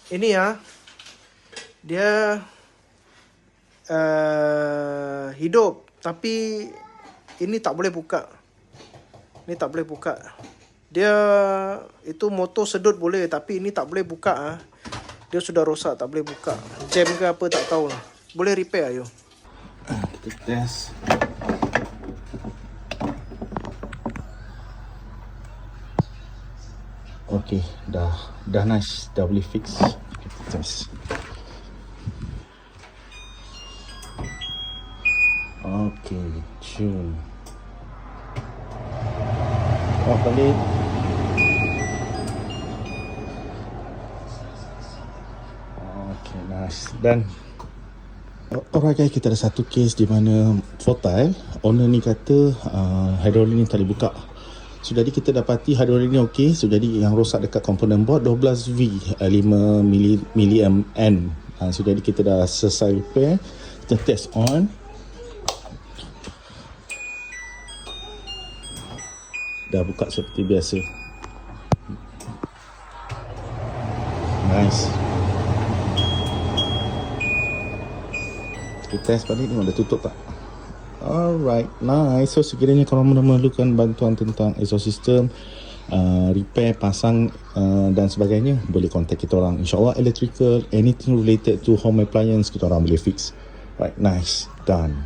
ini ya, dia hidup, tapi ini tak boleh buka. Ini tak boleh buka. Dia itu motor sedut boleh, tapi ini tak boleh buka. Dia sudah rosak, tak boleh buka. Jam ke apa tak tahu lah. Boleh repair ayo. Kita test. Okay, dah nice, dah boleh fix. Kita test. Okay, tune. Balik. Okay, nice. Dan alright guys, kita ada satu case di mana Fortile owner ni kata hidrolik ni tak boleh buka. So jadi kita dapati hidrolik ni okey. So jadi yang rosak dekat komponen board 12V 5 mAh. So jadi kita dah selesai repair. Kita test on. Dah buka seperti biasa. Nice. Kita test balik, tengok dah tutup tak. Alright, nice. So sekiranya korang memerlukan bantuan tentang exhaust system, repair, pasang dan sebagainya, boleh contact kita orang. InsyaAllah electrical, anything related to home appliance, kita orang boleh fix. Right, nice, done.